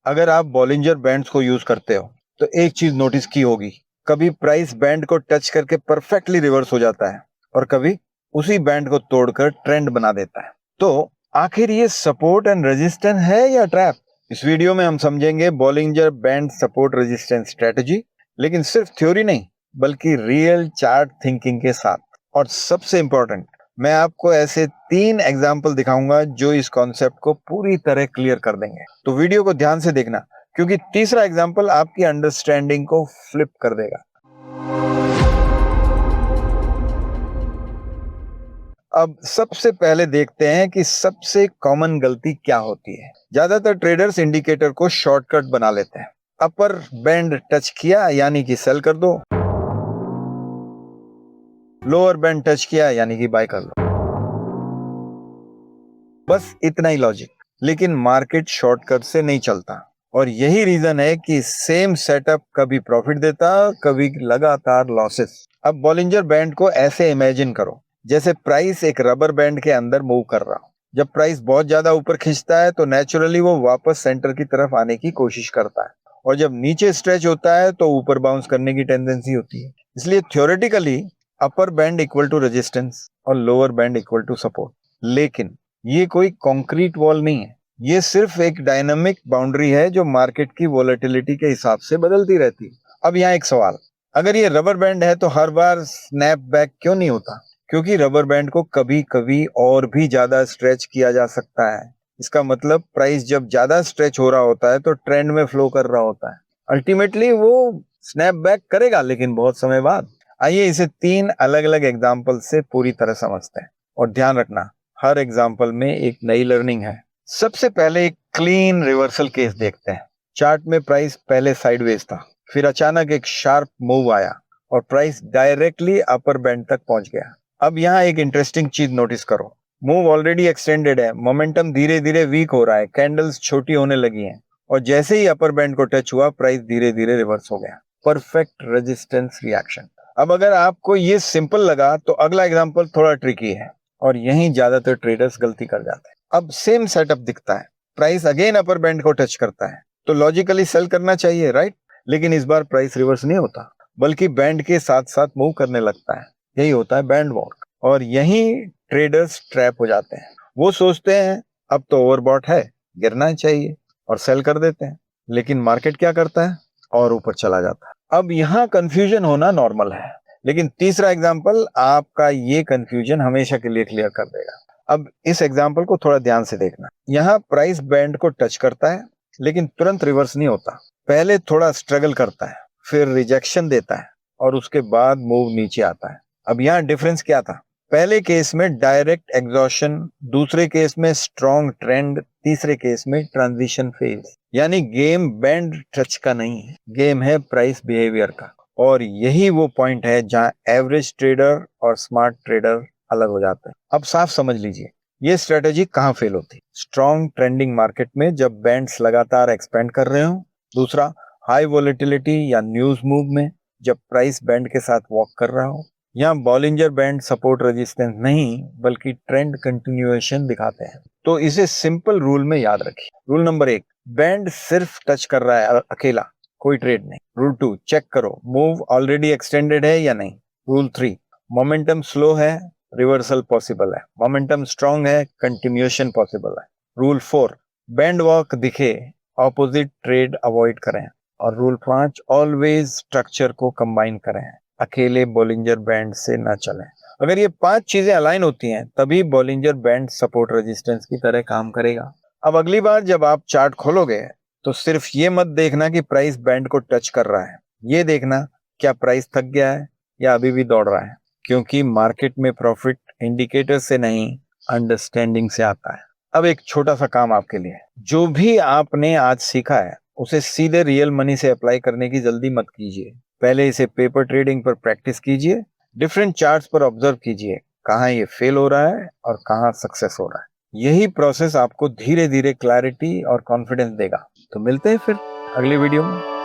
अगर आप Bollinger bands को यूज करते हो तो एक चीज नोटिस की होगी, कभी प्राइस बैंड को टच करके परफेक्टली रिवर्स हो जाता है और कभी उसी बैंड को तोड़कर ट्रेंड बना देता है। तो आखिर ये सपोर्ट एंड रेजिस्टेंस है या ट्रैप? इस वीडियो में हम समझेंगे Bollinger band support resistance strategy, लेकिन सिर्फ थ्योरी नहीं बल्कि रियल चार्ट थिंकिंग के साथ। और सबसे इंपॉर्टेंट, मैं आपको ऐसे 3 एग्जाम्पल दिखाऊंगा जो इस कॉन्सेप्ट को पूरी तरह क्लियर कर देंगे। तो वीडियो को ध्यान से देखना, क्योंकि तीसरा एग्जाम्पल आपकी अंडरस्टैंडिंग को फ्लिप कर देगा। अब सबसे पहले देखते हैं कि सबसे कॉमन गलती क्या होती है। ज्यादातर ट्रेडर्स इंडिकेटर को शॉर्टकट बना लेते हैं। अपर बैंड टच किया यानी कि सेल कर दो, लोअर बैंड टच किया यानी कि बाय कर लो। बस इतना ही लॉजिक। लेकिन मार्केट शॉर्टकट से नहीं चलता और यही रीजन है कि सेम सेटअप कभी प्रॉफिट देता, कभी लगातार लॉसेस। अब बॉलिंजर बैंड को ऐसे इमेजिन करो जैसे प्राइस एक रबर बैंड के अंदर मूव कर रहा हो। जब प्राइस बहुत ज्यादा ऊपर खींचता है तो नेचुरली वो वापस सेंटर की तरफ आने की कोशिश करता है, और जब नीचे स्ट्रेच होता है तो ऊपर बाउंस करने की टेंडेंसी होती है। इसलिए theoretically upper band equal to resistance और lower band equal to support. लेकिन ये कोई कॉन्क्रीट वॉल नहीं है, ये सिर्फ एक डायनामिक बाउंड्री है जो मार्केट की वोलेटिलिटी के हिसाब से बदलती रहती है। अब यहाँ एक सवाल, अगर ये रबर बैंड है तो हर बार स्नैप बैक क्यों नहीं होता? क्योंकि रबर बैंड को कभी कभी और भी ज्यादा स्ट्रेच किया जा सकता है। इसका मतलब प्राइस जब ज्यादा स्ट्रेच हो रहा होता है तो ट्रेंड में फ्लो कर रहा होता है। अल्टीमेटली वो स्नैप बैक करेगा, लेकिन बहुत समय बाद। आइए इसे 3 अलग अलग एग्जाम्पल से पूरी तरह समझते हैं, और ध्यान रखना हर एग्जाम्पल में एक नई लर्निंग है। सबसे पहले एक क्लीन रिवर्सल केस देखते हैं। चार्ट में प्राइस पहले साइडवेज था, फिर अचानक एक शार्प मूव आया और प्राइस डायरेक्टली अपर बैंड तक पहुंच गया। अब यहाँ एक इंटरेस्टिंग चीज नोटिस करो, मूव ऑलरेडी एक्सटेंडेड है, मोमेंटम धीरे धीरे वीक हो रहा है, कैंडल्स छोटी होने लगी हैं, और जैसे ही अपर बैंड को टच हुआ प्राइस धीरे धीरे रिवर्स हो गया। Perfect resistance reaction. अब अगर आपको ये सिंपल लगा तो अगला एग्जांपल थोड़ा ट्रिकी है और यहीं ज्यादातर ट्रेडर्स गलती कर जाते हैं। अब सेम सेटअप दिखता है, प्राइस अगेन अपर बैंड को टच करता है तो लॉजिकली सेल करना चाहिए, राइट? लेकिन इस बार प्राइस रिवर्स नहीं होता बल्कि बैंड के साथ साथ मूव करने लगता है। यही होता है बैंड वॉक, और यही ट्रेडर्स ट्रैप हो जाते हैं। वो सोचते हैं अब तो ओवरबॉट है, गिरना चाहिए, और सेल कर देते हैं। लेकिन मार्केट क्या करता है? और ऊपर चला जाता है। अब यहाँ कंफ्यूजन होना नॉर्मल है, लेकिन तीसरा एग्जाम्पल आपका ये कंफ्यूजन हमेशा के लिए क्लियर कर देगा। अब इस एग्जाम्पल को थोड़ा ध्यान से देखना। यहाँ प्राइस बैंड को टच करता है लेकिन तुरंत रिवर्स नहीं होता, पहले थोड़ा स्ट्रगल करता है, फिर रिजेक्शन देता है और उसके बाद मूव नीचे आता है। अब यहाँ डिफरेंस क्या था? पहले केस में डायरेक्ट एग्जॉशन, दूसरे केस में स्ट्रॉन्ग ट्रेंड, तीसरे केस में ट्रांजिशन फेज। यानी गेम बैंड टच का नहीं है, गेम है प्राइस बिहेवियर का। और यही वो पॉइंट है जहां एवरेज ट्रेडर और स्मार्ट ट्रेडर अलग हो जाते हैं। अब साफ समझ लीजिए ये स्ट्रेटेजी कहां फेल होती? स्ट्रॉन्ग ट्रेंडिंग मार्केट में जब बैंड्स लगातार एक्सपेंड कर रहे हो। दूसरा, हाई वोलेटिलिटी या न्यूज मूव में जब प्राइस बैंड के साथ वॉक कर रहा हो। यहाँ बॉलिंजर बैंड सपोर्ट रेजिस्टेंस नहीं बल्कि ट्रेंड कंटिन्यूएशन दिखाते हैं। तो इसे सिंपल रूल में याद रखिए। रूल नंबर 1, बैंड सिर्फ टच कर रहा है अकेला, कोई ट्रेड नहीं। रूल 2, चेक करो मूव ऑलरेडी एक्सटेंडेड है या नहीं। रूल 3, मोमेंटम स्लो है, रिवर्सल पॉसिबल है। मोमेंटम स्ट्रॉन्ग है, कंटिन्यूएशन पॉसिबल है। रूल 4, बैंड वॉक दिखे, ऑपोजिट ट्रेड अवॉइड करें। और रूल 5, ऑलवेज स्ट्रक्चर को कंबाइन करें, अकेले बॉलिंजर बैंड से ना चलें। अगर ये 5 चीजें अलाइन होती हैं तभी बॉलिंजर बैंड सपोर्ट रेजिस्टेंस की तरह काम करेगा। अब अगली बार जब आप चार्ट खोलोगे तो सिर्फ ये मत देखना कि प्राइस बैंड को टच कर रहा है, ये देखना क्या प्राइस थक गया है या अभी भी दौड़ रहा है। क्योंकि मार्केट में प्रॉफिट इंडिकेटर से नहीं, अंडरस्टैंडिंग से आता है। अब एक छोटा सा काम आपके लिए, जो भी आपने आज सीखा है उसे सीधे रियल मनी से अप्लाई करने की जल्दी मत कीजिए। पहले इसे पेपर ट्रेडिंग पर प्रैक्टिस कीजिए, डिफरेंट चार्ट्स पर ऑब्जर्व कीजिए कहाँ ये फेल हो रहा है और कहाँ सक्सेस हो रहा है। यही प्रोसेस आपको धीरे धीरे क्लैरिटी और कॉन्फिडेंस देगा। तो मिलते हैं फिर अगले वीडियो में।